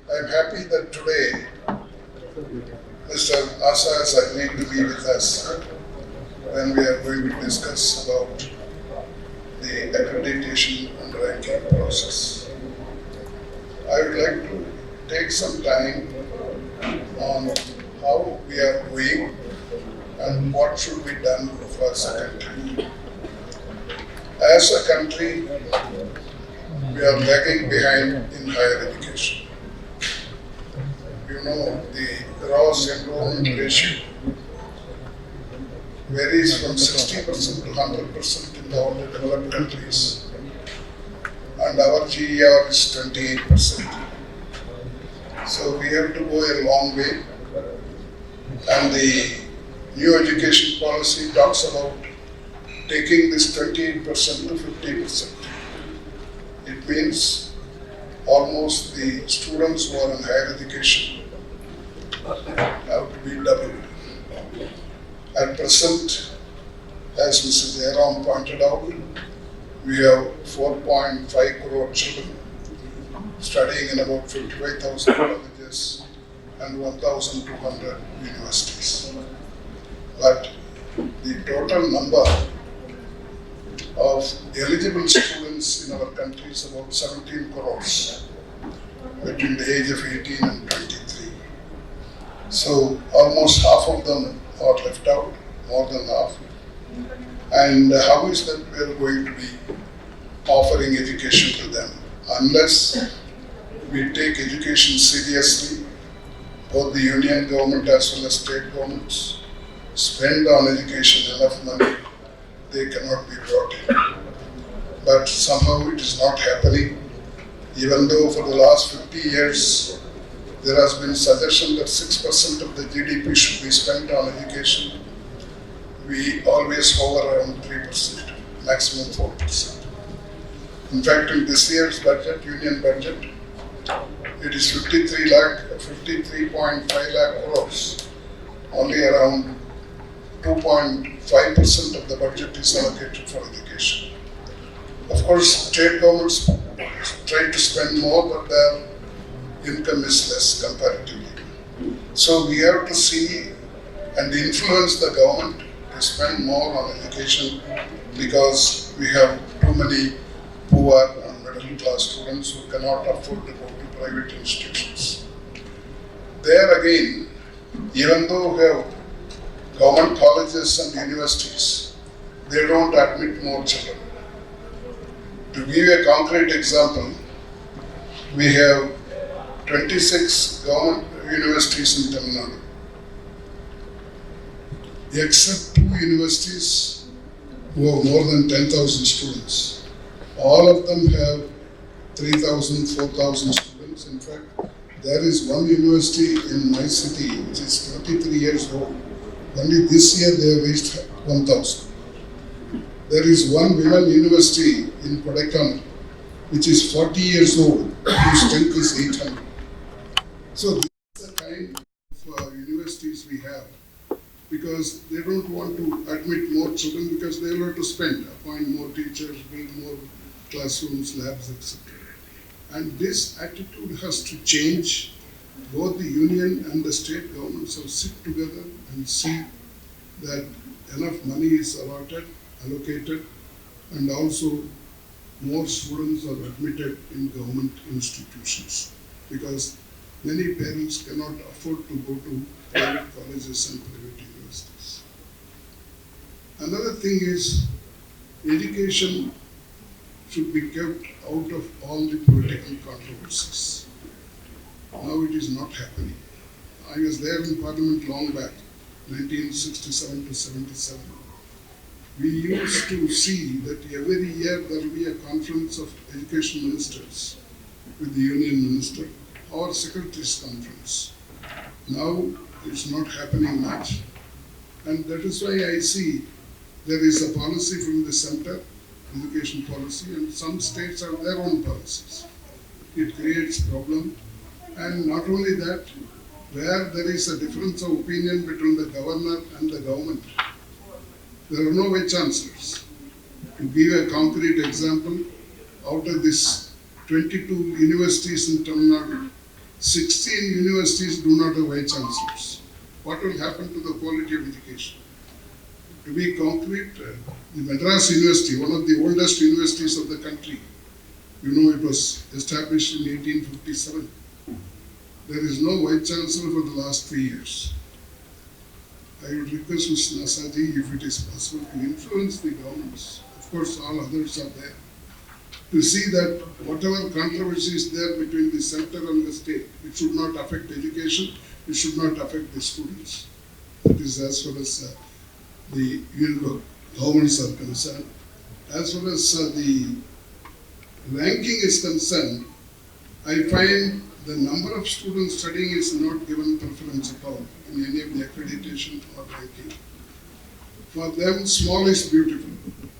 I am happy that today Mr. Asa has agreed to be with us when we are going to discuss about the accreditation and ranking process. I would like to take some time on how we are going and what should be done for as a country. As a country, we are lagging behind in higher education. You know, the gross enrollment ratio varies from 60% to 100% in all the developed countries, and our GER is 28%. So we have to go a long way, and the new education policy talks about taking this 28% to 50%. It means almost the students who are in higher education have to be doubled. At present, as Mrs. Jayaram pointed out, we have 4.5 crore children studying in about 55,000 colleges and 1,200 universities. But the total number of eligible students in our country is about 17 crores between the age of 18 and 23. So almost half of them are left out, more than half. And how is that we are going to be offering education to them? Unless we take education seriously, both the union government as well as state governments spend on education enough money, they cannot be brought in. But somehow it is not happening. Even though for the last 50 years, there has been suggestion that 6% of the GDP should be spent on education, we always hover around 3%, maximum 4%. In fact, in this year's budget, union budget, it is 53.5 lakh crores. Only around 2.5% of the budget is allocated for education. Of course, state governments try to spend more, but their income is less comparatively. So we have to see and influence the government to spend more on education, because we have too many poor and middle class students who cannot afford to go to private institutions. There again, even though we have government colleges and universities, they don't admit more children. To give you a concrete example, we have 26 government universities in Tamil Nadu. Except 2 universities who have more than 10,000 students. All of them have 3,000, 4,000 students. In fact, there is one university in my city which is 23 years old. Only this year they have reached 1,000. There is one women university in Kodaikanal which is 40 years old, whose strength is 800. So this is the kind of universities we have, because they don't want to admit more children because they will have to spend, appoint more teachers, build more classrooms, labs, etc. And this attitude has to change. Both the union and the state governments have sit together and see that enough money is allocated, and also more students are admitted in government institutions, because many parents cannot afford to go to private colleges and private universities. Another thing is, education should be kept out of all the political controversies. Now it is not happening. I was there in Parliament long back, 1967 to 77. We used to see that every year there will be a conference of education ministers with the union minister or secretary's conference. Now it's not happening much, and that is why I see there is a policy from the center, education policy, and some states have their own policies. It creates problem, and not only that, where there is a difference of opinion between the governor and the government, there are no way chancellors. To give a concrete example, out of this 22 universities in Tamil Nadu, 16 universities do not have vice chancellors. What will happen to the quality of education? To be concrete, the Madras University, one of the oldest universities of the country, you know, it was established in 1857. There is no vice chancellor for the last 3 years. I would request Mr. Nasaji, if it is possible, to influence the governments. Of course, all others are there. To see that whatever controversy is there between the center and the state, it should not affect education, it should not affect the students. That is as far as the governments are concerned. As far as the ranking is concerned, I find the number of students studying is not given preference at all in any of the accreditation or ranking. For them, small is beautiful.